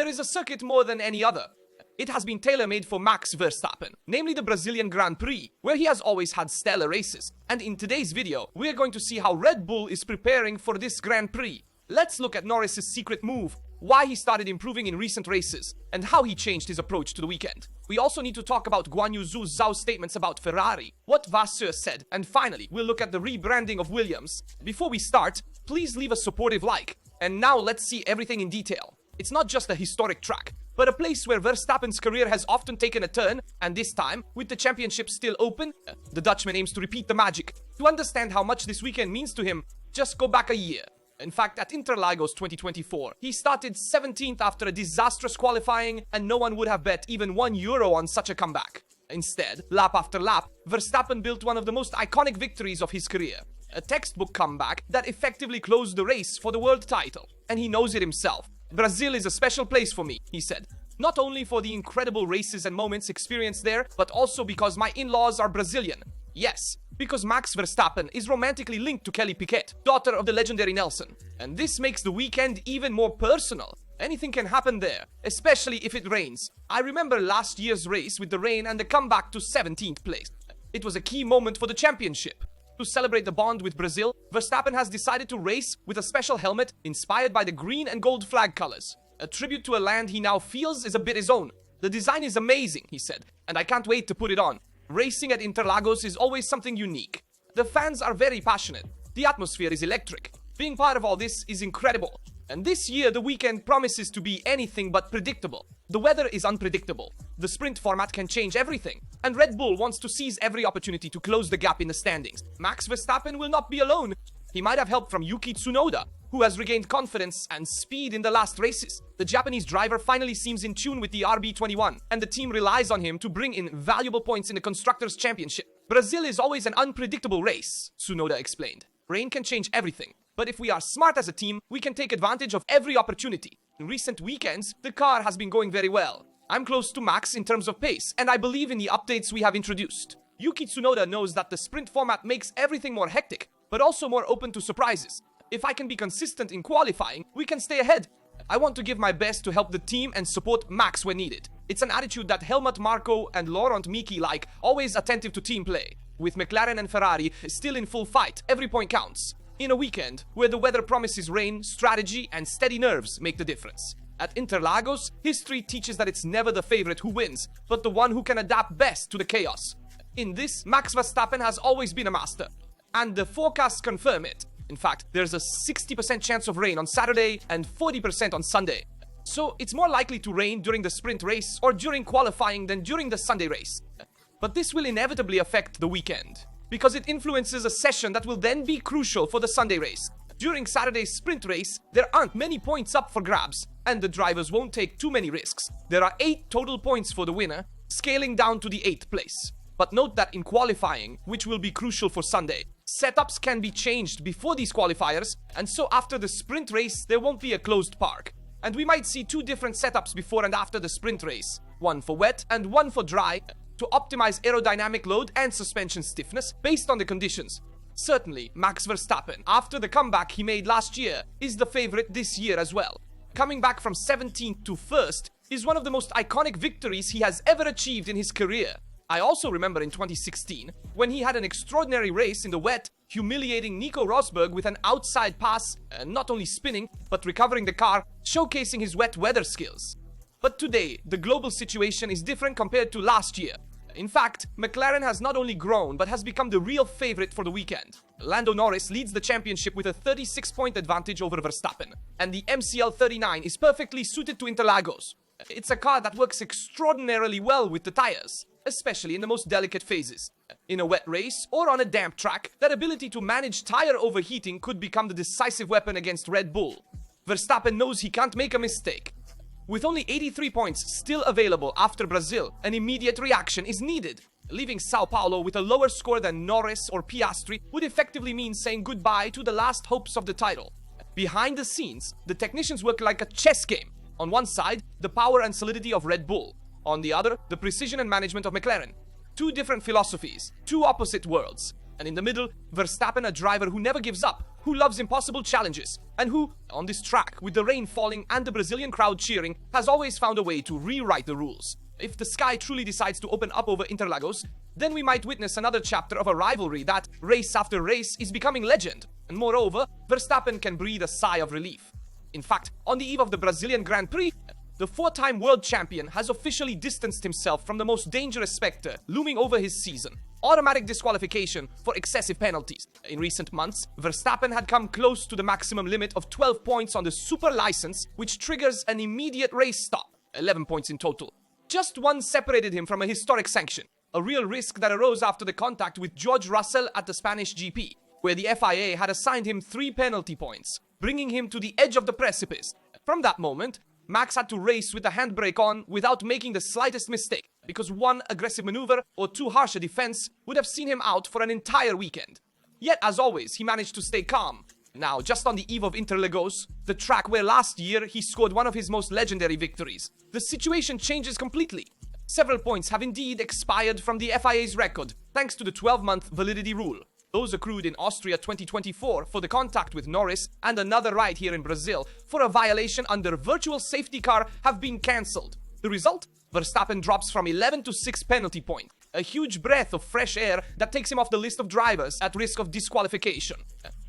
there is a circuit more than any other. It has been tailor-made for Max Verstappen, namely the Brazilian Grand Prix, where he has always had stellar races. And in today's video, we are going to see how Red Bull is preparing for this Grand Prix. Let's look at Norris's secret move, why he started improving in recent races, and how he changed his approach to the weekend. We also need to talk about Guanyu Zhou's statements about Ferrari, what Rastro said, and finally, we'll look at the rebranding of Williams. Before we start, please leave a supportive like. And now let's see everything in detail. It's not just a historic track, but a place where Verstappen's career has often taken a turn, and this time, with the championship still open, the Dutchman aims to repeat the magic. To understand how much this weekend means to him, just go back a year. In fact, at Interlagos 2024, he started 17th after a disastrous qualifying, and no one would have bet even €1 on such a comeback. Instead, lap after lap, Verstappen built one of the most iconic victories of his career. A textbook comeback that effectively closed the race for the world title. And he knows it himself. Brazil is a special place for me, he said. Not only for the incredible races and moments experienced there, but also because my in-laws are Brazilian. Yes, because Max Verstappen is romantically linked to Kelly Piquet, daughter of the legendary Nelson. And this makes the weekend even more personal. Anything can happen there, especially if it rains. I remember last year's race with the rain and the comeback to 17th place. It was a key moment for the championship. To celebrate the bond with Brazil, Verstappen has decided to race with a special helmet inspired by the green and gold flag colors. A tribute to a land he now feels is a bit his own. The design is amazing, he said, and I can't wait to put it on. Racing at Interlagos is always something unique. The fans are very passionate. The atmosphere is electric. Being part of all this is incredible. And this year, the weekend promises to be anything but predictable. The weather is unpredictable. The sprint format can change everything. And Red Bull wants to seize every opportunity to close the gap in the standings. Max Verstappen will not be alone. He might have help from Yuki Tsunoda, who has regained confidence and speed in the last races. The Japanese driver finally seems in tune with the RB21, and the team relies on him to bring in valuable points in the Constructors' Championship. Brazil is always an unpredictable race, Tsunoda explained. Rain can change everything. But if we are smart as a team, we can take advantage of every opportunity. In recent weekends, the car has been going very well. I'm close to Max in terms of pace, and I believe in the updates we have introduced. Yuki Tsunoda knows that the sprint format makes everything more hectic, but also more open to surprises. If I can be consistent in qualifying, we can stay ahead. I want to give my best to help the team and support Max when needed. It's an attitude that Helmut Marko and Laurent Miki like, always attentive to team play. With McLaren and Ferrari still in full fight, every point counts. In a weekend where the weather promises rain, strategy and steady nerves make the difference. At Interlagos, history teaches that it's never the favorite who wins, but the one who can adapt best to the chaos. In this, Max Verstappen has always been a master. And the forecasts confirm it. In fact, there's a 60% chance of rain on Saturday and 40% on Sunday. So it's more likely to rain during the sprint race or during qualifying than during the Sunday race. But this will inevitably affect the weekend, because it influences a session that will then be crucial for the Sunday race. During Saturday's sprint race, there aren't many points up for grabs, and the drivers won't take too many risks. There are 8 total points for the winner, scaling down to the 8th place. But note that in qualifying, which will be crucial for Sunday, setups can be changed before these qualifiers, and so after the sprint race, there won't be a closed park. And we might see 2 different setups before and after the sprint race, one for wet and one for dry, to optimize aerodynamic load and suspension stiffness based on the conditions. Certainly, Max Verstappen, after the comeback he made last year, is the favorite this year as well. Coming back from 17th to 1st is one of the most iconic victories he has ever achieved in his career. I also remember in 2016, when he had an extraordinary race in the wet, humiliating Nico Rosberg with an outside pass, not only spinning, but recovering the car, showcasing his wet weather skills. But today, the global situation is different compared to last year. In fact, McLaren has not only grown, but has become the real favorite for the weekend. Lando Norris leads the championship with a 36-point advantage over Verstappen, and the MCL 39 is perfectly suited to Interlagos. It's a car that works extraordinarily well with the tires, especially in the most delicate phases. In a wet race or on a damp track, that ability to manage tire overheating could become the decisive weapon against Red Bull. Verstappen knows he can't make a mistake. With only 83 points still available after Brazil, an immediate reaction is needed. Leaving Sao Paulo with a lower score than Norris or Piastri would effectively mean saying goodbye to the last hopes of the title. Behind the scenes, the technicians work like a chess game. On one side, the power and solidity of Red Bull. On the other, the precision and management of McLaren. 2 different philosophies, 2 opposite worlds. And in the middle, Verstappen, a driver who never gives up, who loves impossible challenges, and who, on this track, with the rain falling and the Brazilian crowd cheering, has always found a way to rewrite the rules. If the sky truly decides to open up over Interlagos, then we might witness another chapter of a rivalry that, race after race, is becoming legend. And moreover, Verstappen can breathe a sigh of relief. In fact, on the eve of the Brazilian Grand Prix, the four-time world champion has officially distanced himself from the most dangerous specter looming over his season: automatic disqualification for excessive penalties. In recent months, Verstappen had come close to the maximum limit of 12 points on the super license, which triggers an immediate race stop, 11 points in total. Just one separated him from a historic sanction, a real risk that arose after the contact with George Russell at the Spanish GP, where the FIA had assigned him 3 penalty points, bringing him to the edge of the precipice. From that moment, Max had to race with the handbrake on without making the slightest mistake, because one aggressive maneuver or too harsh a defense would have seen him out for an entire weekend. Yet, as always, he managed to stay calm. Now, just on the eve of Interlagos, the track where last year he scored one of his most legendary victories, the situation changes completely. Several points have indeed expired from the FIA's record, thanks to the 12-month validity rule. Those accrued in Austria 2024 for the contact with Norris and another ride here in Brazil for a violation under virtual safety car have been cancelled. The result? Verstappen drops from 11 to 6 penalty points. A huge breath of fresh air that takes him off the list of drivers at risk of disqualification.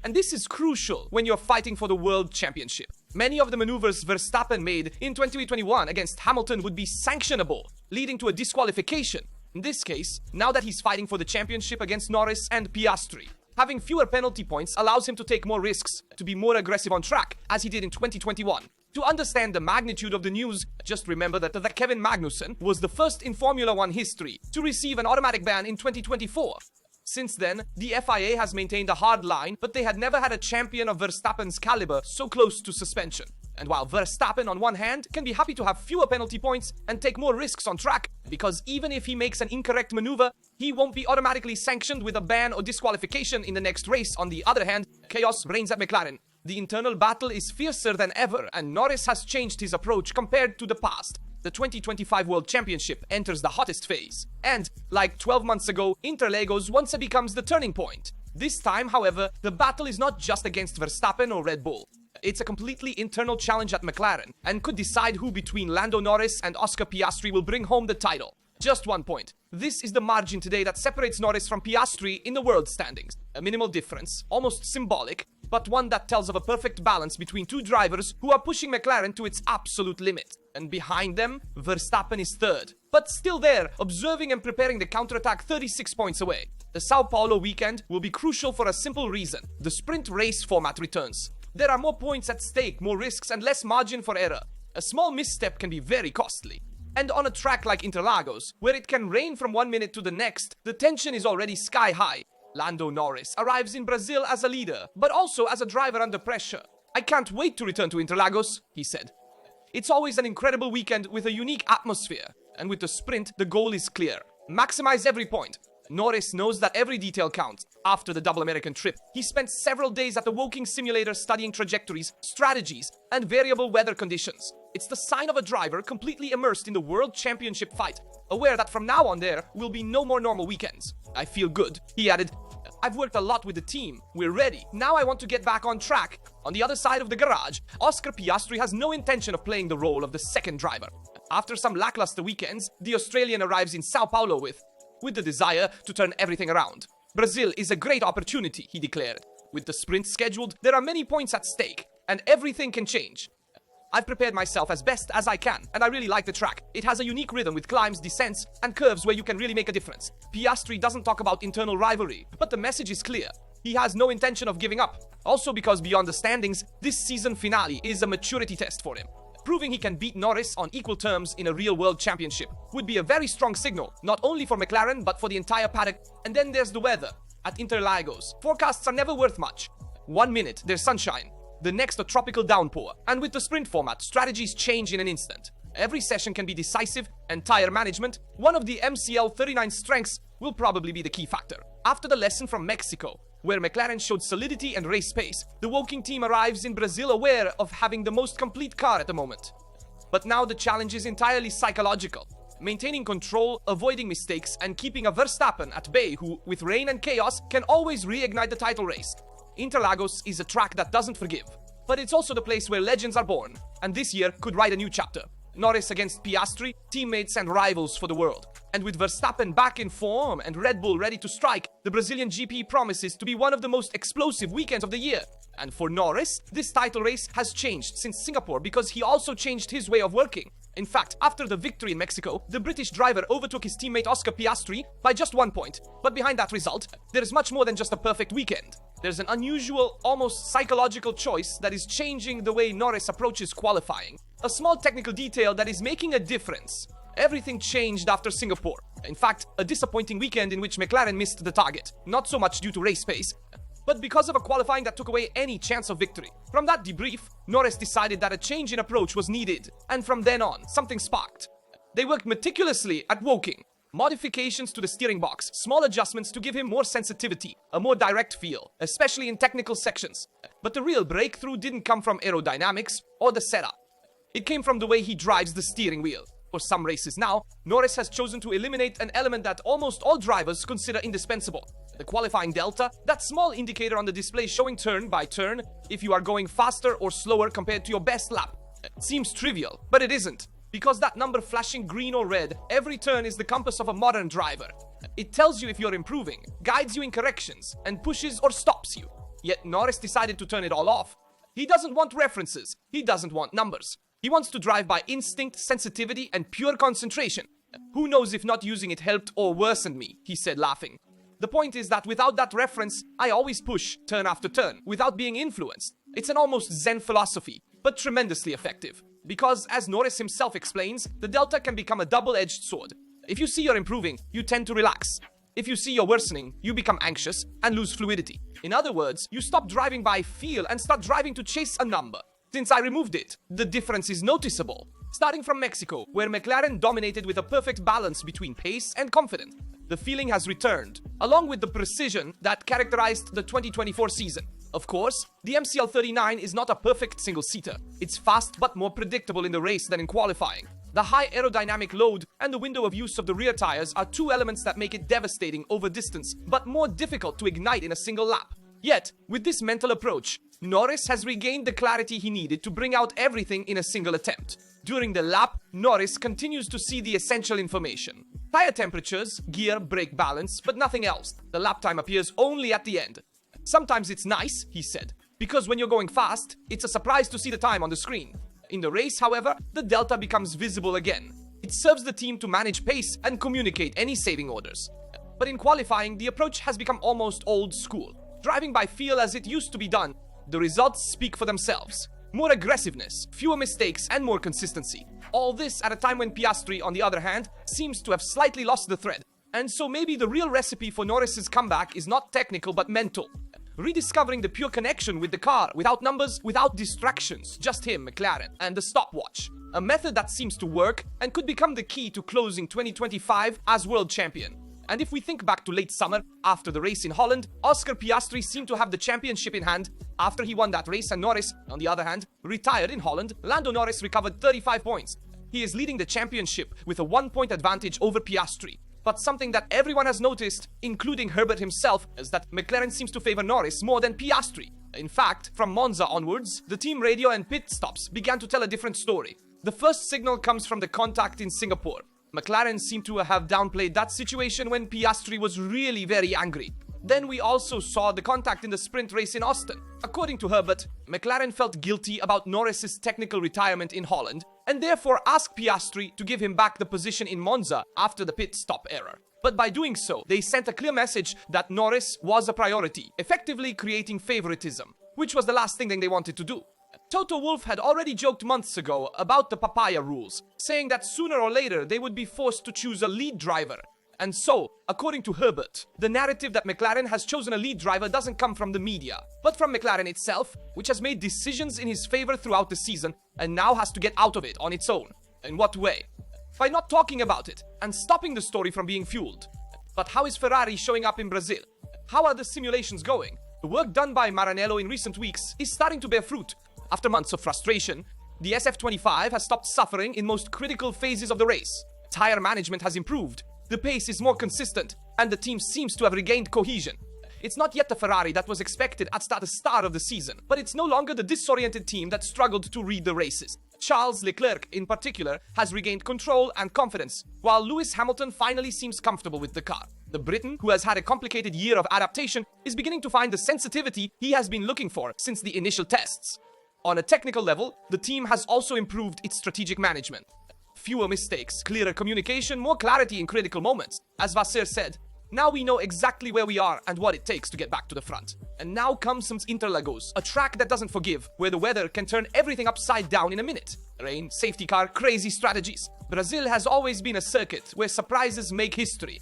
And this is crucial when you're fighting for the World Championship. Many of the maneuvers Verstappen made in 2021 against Hamilton would be sanctionable, leading to a disqualification. In this case, now that he's fighting for the championship against Norris and Piastri, having fewer penalty points allows him to take more risks, to be more aggressive on track, as he did in 2021. To understand the magnitude of the news, just remember that Kevin Magnussen was the first in Formula 1 history to receive an automatic ban in 2024. Since then, the FIA has maintained a hard line, but they had never had a champion of Verstappen's caliber so close to suspension. And while Verstappen, on one hand, can be happy to have fewer penalty points and take more risks on track, because even if he makes an incorrect maneuver, he won't be automatically sanctioned with a ban or disqualification in the next race. On the other hand, chaos reigns at McLaren. The internal battle is fiercer than ever, and Norris has changed his approach compared to the past. The 2025 World Championship enters the hottest phase. And, like 12 months ago, Interlagos once becomes the turning point. This time, however, the battle is not just against Verstappen or Red Bull. It's a completely internal challenge at McLaren, and could decide who between Lando Norris and Oscar Piastri will bring home the title. Just 1 point. This is the margin today that separates Norris from Piastri in the world standings. A minimal difference, almost symbolic, but one that tells of a perfect balance between two drivers who are pushing McLaren to its absolute limit. And behind them, Verstappen is third, but still there, observing and preparing the counterattack 36 points away. The Sao Paulo weekend will be crucial for a simple reason. The sprint race format returns. There are more points at stake, more risks, and less margin for error. A small misstep can be very costly. And on a track like Interlagos, where it can rain from 1 minute to the next, the tension is already sky high. Lando Norris arrives in Brazil as a leader, but also as a driver under pressure. "I can't wait to return to Interlagos," he said. It's always an incredible weekend with a unique atmosphere. And with the sprint, the goal is clear. Maximize every point. Norris knows that every detail counts. After the double American trip, he spent several days at the Woking simulator studying trajectories, strategies, and variable weather conditions. It's the sign of a driver completely immersed in the World Championship fight, aware that from now on there will be no more normal weekends. "I feel good," he added. "I've worked a lot with the team. We're ready. Now I want to get back on track." On the other side of the garage, Oscar Piastri has no intention of playing the role of the second driver. After some lackluster weekends, the Australian arrives in Sao Paulo with the desire to turn everything around. "Brazil is a great opportunity," he declared. "With the sprint scheduled, there are many points at stake, and everything can change. I've prepared myself as best as I can, and I really like the track. It has a unique rhythm with climbs, descents, and curves where you can really make a difference." Piastri doesn't talk about internal rivalry, but the message is clear. He has no intention of giving up. Also because beyond the standings, this season finale is a maturity test for him. Proving he can beat Norris on equal terms in a real world championship would be a very strong signal, not only for McLaren, but for the entire paddock. And then there's the weather. At Interlagos, forecasts are never worth much. 1 minute, there's sunshine. The next, a tropical downpour. And with the sprint format, strategies change in an instant. Every session can be decisive, and tire management, one of the MCL 39 strengths, will probably be the key factor. After the lesson from Mexico, where McLaren showed solidity and race pace, the Woking team arrives in Brazil aware of having the most complete car at the moment. But now the challenge is entirely psychological. maintaining control, avoiding mistakes, and keeping a Verstappen at bay who, with rain and chaos, can always reignite the title race. Interlagos is a track that doesn't forgive, but it's also the place where legends are born, and this year could write a new chapter. Norris against Piastri, teammates and rivals for the world. And with Verstappen back in form and Red Bull ready to strike, the Brazilian GP promises to be one of the most explosive weekends of the year. And for Norris, this title race has changed since Singapore because he also changed his way of working. In fact, after the victory in Mexico, the British driver overtook his teammate Oscar Piastri by just 1 point. But behind that result, there is much more than just a perfect weekend. There's an unusual, almost psychological choice that is changing the way Norris approaches qualifying. A small technical detail that is making a difference. Everything changed after Singapore. In fact, a disappointing weekend in which McLaren missed the target. Not so much due to race pace, but because of a qualifying that took away any chance of victory. From that debrief, Norris decided that a change in approach was needed, and from then on, something sparked. They worked meticulously at Woking. Modifications to the steering box, small adjustments to give him more sensitivity, a more direct feel, especially in technical sections. But the real breakthrough didn't come from aerodynamics or the setup. It came from the way he drives the steering wheel. For some races now, Norris has chosen to eliminate an element that almost all drivers consider indispensable. The qualifying delta, that small indicator on the display showing turn by turn if you are going faster or slower compared to your best lap. It seems trivial, but it isn't. Because that number flashing green or red every turn is the compass of a modern driver. It tells you if you're improving, guides you in corrections, and pushes or stops you. Yet Norris decided to turn it all off. He doesn't want references. He doesn't want numbers. He wants to drive by instinct, sensitivity, and pure concentration. Who knows if not using it helped or worsened me, he said laughing. The point is that without that reference, I always push, turn after turn, without being influenced. It's an almost Zen philosophy, but tremendously effective. Because, as Norris himself explains, the delta can become a double-edged sword. If you see you're improving, you tend to relax. If you see you're worsening, you become anxious and lose fluidity. In other words, you stop driving by feel and start driving to chase a number. Since I removed it, the difference is noticeable. Starting from Mexico, where McLaren dominated with a perfect balance between pace and confidence, the feeling has returned, along with the precision that characterized the 2024 season. Of course, the MCL39 is not a perfect single-seater. It's fast but more predictable in the race than in qualifying. The high aerodynamic load and the window of use of the rear tires are two elements that make it devastating over distance, but more difficult to ignite in a single lap. Yet, with this mental approach, Norris has regained the clarity he needed to bring out everything in a single attempt. During the lap, Norris continues to see the essential information. Tire temperatures, gear, brake balance, but nothing else. The lap time appears only at the end. Sometimes it's nice, he said, because when you're going fast, it's a surprise to see the time on the screen. In the race, however, the delta becomes visible again. It serves the team to manage pace and communicate any saving orders. But in qualifying, the approach has become almost old school. Driving by feel as it used to be done, the results speak for themselves. More aggressiveness, fewer mistakes, and more consistency. All this at a time when Piastri, on the other hand, seems to have slightly lost the thread. And so maybe the real recipe for Norris's comeback is not technical but mental. Rediscovering the pure connection with the car, without numbers, without distractions, just him, McLaren, and the stopwatch. A method that seems to work and could become the key to closing 2025 as world champion. And if we think back to late summer, after the race in Holland, Oscar Piastri seemed to have the championship in hand. After he won that race and Norris, on the other hand, retired in Holland, Lando Norris recovered 35 points. He is leading the championship with a 1-point advantage over Piastri. But something that everyone has noticed, including Herbert himself, is that McLaren seems to favor Norris more than Piastri. In fact, from Monza onwards, the team radio and pit stops began to tell a different story. The first signal comes from the contact in Singapore. McLaren seemed to have downplayed that situation when Piastri was really very angry. Then we also saw the contact in the sprint race in Austin. According to Herbert, McLaren felt guilty about Norris's technical retirement in Holland and therefore asked Piastri to give him back the position in Monza after the pit stop error. But by doing so, they sent a clear message that Norris was a priority, effectively creating favoritism, which was the last thing they wanted to do. Toto Wolff had already joked months ago about the papaya rules, saying that sooner or later they would be forced to choose a lead driver. And so, according to Herbert, the narrative that McLaren has chosen a lead driver doesn't come from the media, but from McLaren itself, which has made decisions in his favor throughout the season and now has to get out of it on its own. In what way? By not talking about it and stopping the story from being fueled. But how is Ferrari showing up in Brazil? How are the simulations going? The work done by Maranello in recent weeks is starting to bear fruit. After months of frustration, the SF25 has stopped suffering in most critical phases of the race. Tire management has improved, the pace is more consistent, and the team seems to have regained cohesion. It's not yet the Ferrari that was expected at the start of the season, but it's no longer the disoriented team that struggled to read the races. Charles Leclerc, in particular, has regained control and confidence, while Lewis Hamilton finally seems comfortable with the car. The Briton, who has had a complicated year of adaptation, is beginning to find the sensitivity he has been looking for since the initial tests. On a technical level, the team has also improved its strategic management. Fewer mistakes, clearer communication, more clarity in critical moments. As Vasseur said, now we know exactly where we are and what it takes to get back to the front. And now comes some Interlagos, a track that doesn't forgive, where the weather can turn everything upside down in a minute. Rain, safety car, crazy strategies. Brazil has always been a circuit where surprises make history.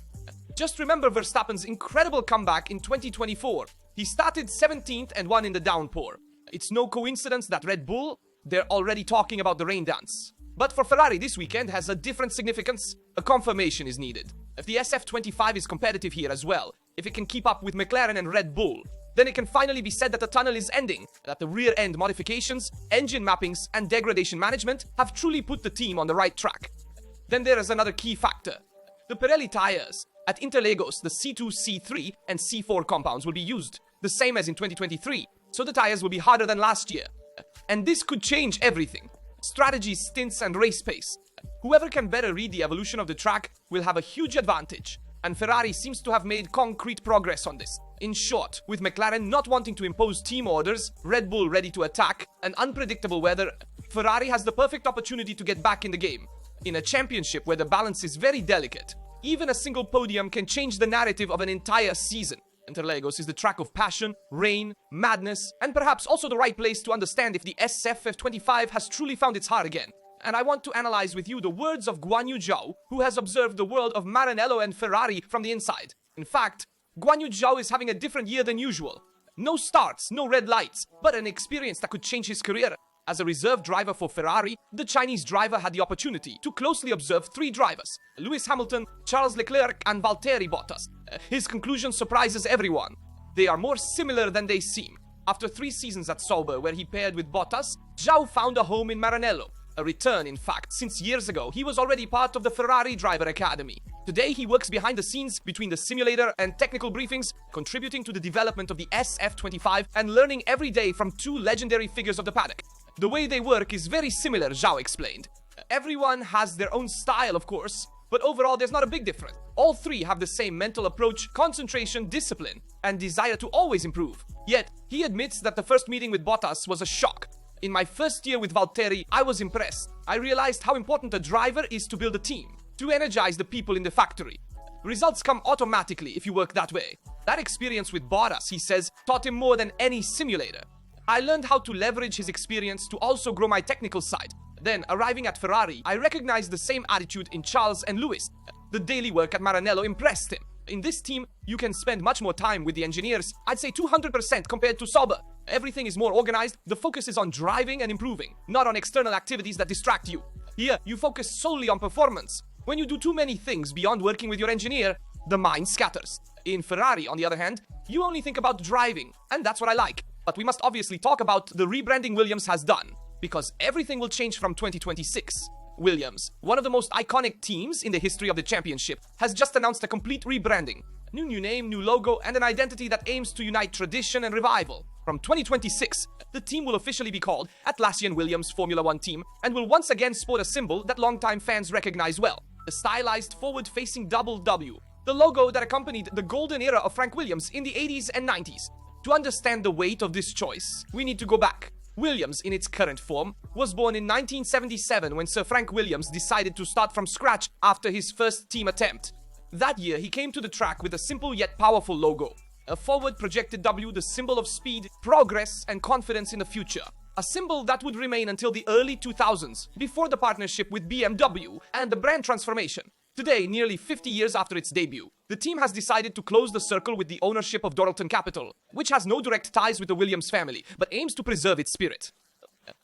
Just remember Verstappen's incredible comeback in 2024. He started 17th and won in the downpour. It's no coincidence that Red Bull, they're already talking about the rain dance. But for Ferrari, this weekend has a different significance. A confirmation is needed. If the SF25 is competitive here as well, if it can keep up with McLaren and Red Bull, then it can finally be said that the tunnel is ending, that the rear-end modifications, engine mappings, and degradation management have truly put the team on the right track. Then there is another key factor. The Pirelli tires. At Interlagos, the C2, C3, and C4 compounds will be used, the same as in 2023, so the tires will be harder than last year. And this could change everything. Strategy, stints, and race pace. Whoever can better read the evolution of the track will have a huge advantage, and Ferrari seems to have made concrete progress on this. In short, with McLaren not wanting to impose team orders, Red Bull ready to attack, and unpredictable weather, Ferrari has the perfect opportunity to get back in the game. In a championship where the balance is very delicate, even a single podium can change the narrative of an entire season. Interlagos is the track of passion, rain, madness, and perhaps also the right place to understand if the SF25 has truly found its heart again. And I want to analyze with you the words of Guanyu Zhou, who has observed the world of Maranello and Ferrari from the inside. In fact, Guanyu Zhou is having a different year than usual. No starts, no red lights, but an experience that could change his career. As a reserve driver for Ferrari, the Chinese driver had the opportunity to closely observe three drivers: Lewis Hamilton, Charles Leclerc, and Valtteri Bottas. His conclusion surprises everyone. They are more similar than they seem. After 3 seasons at Sauber, where he paired with Bottas, Zhou found a home in Maranello. A return, in fact, since years ago he was already part of the Ferrari Driver Academy. Today he works behind the scenes between the simulator and technical briefings, contributing to the development of the SF25 and learning every day from 2 legendary figures of the paddock. The way they work is very similar, Zhou explained. Everyone has their own style, of course, but overall there's not a big difference. All 3 have the same mental approach, concentration, discipline, and desire to always improve. Yet, he admits that the first meeting with Bottas was a shock. In my first year with Valtteri, I was impressed. I realized how important a driver is to build a team, to energize the people in the factory. Results come automatically if you work that way. That experience with Bottas, he says, taught him more than any simulator. I learned how to leverage his experience to also grow my technical side. Then, arriving at Ferrari, I recognized the same attitude in Charles and Lewis. The daily work at Maranello impressed him. In this team, you can spend much more time with the engineers, I'd say 200% compared to Sauber. Everything is more organized, the focus is on driving and improving, not on external activities that distract you. Here, you focus solely on performance. When you do too many things beyond working with your engineer, the mind scatters. In Ferrari, on the other hand, you only think about driving, and that's what I like. But we must obviously talk about the rebranding Williams has done, because everything will change from 2026. Williams, one of the most iconic teams in the history of the championship, has just announced a complete rebranding. New name, new logo, and an identity that aims to unite tradition and revival. From 2026, the team will officially be called Atlassian Williams Formula One Team and will once again sport a symbol that longtime fans recognize well: the stylized forward-facing double W, the logo that accompanied the golden era of Frank Williams in the 80s and 90s. To understand the weight of this choice, we need to go back. Williams, in its current form, was born in 1977 when Sir Frank Williams decided to start from scratch after his first team attempt. That year, he came to the track with a simple yet powerful logo. A forward-projected W, the symbol of speed, progress, and confidence in the future. A symbol that would remain until the early 2000s, before the partnership with BMW and the brand transformation. Today, nearly 50 years after its debut, the team has decided to close the circle with the ownership of Dorilton Capital, which has no direct ties with the Williams family, but aims to preserve its spirit.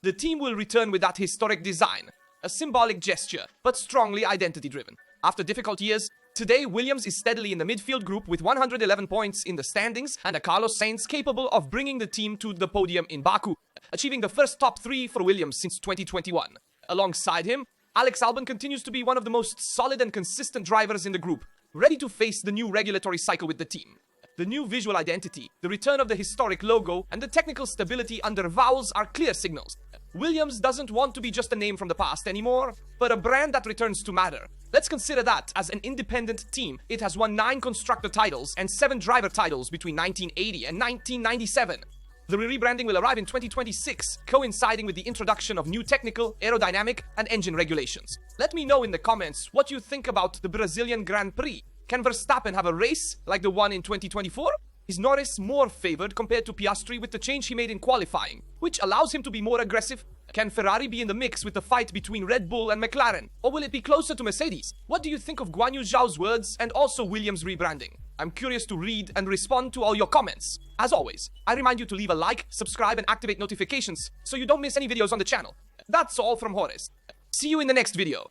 The team will return with that historic design, a symbolic gesture, but strongly identity-driven. After difficult years, today Williams is steadily in the midfield group with 111 points in the standings and a Carlos Sainz capable of bringing the team to the podium in Baku, achieving the first top 3 for Williams since 2021. Alongside him, Alex Albon continues to be one of the most solid and consistent drivers in the group, ready to face the new regulatory cycle with the team. The new visual identity, the return of the historic logo, and the technical stability under vowels are clear signals. Williams doesn't want to be just a name from the past anymore, but a brand that returns to matter. Let's consider that as an independent team, it has won 9 constructor titles and 7 driver titles between 1980 and 1997. The rebranding will arrive in 2026, coinciding with the introduction of new technical, aerodynamic, and engine regulations. Let me know in the comments what you think about the Brazilian Grand Prix. Can Verstappen have a race like the one in 2024? Is Norris more favored compared to Piastri with the change he made in qualifying, which allows him to be more aggressive? Can Ferrari be in the mix with the fight between Red Bull and McLaren? Or will it be closer to Mercedes? What do you think of Guanyu Zhou's words and also Williams' rebranding? I'm curious to read and respond to all your comments. As always, I remind you to leave a like, subscribe, and activate notifications so you don't miss any videos on the channel. That's all from Horace. See you in the next video.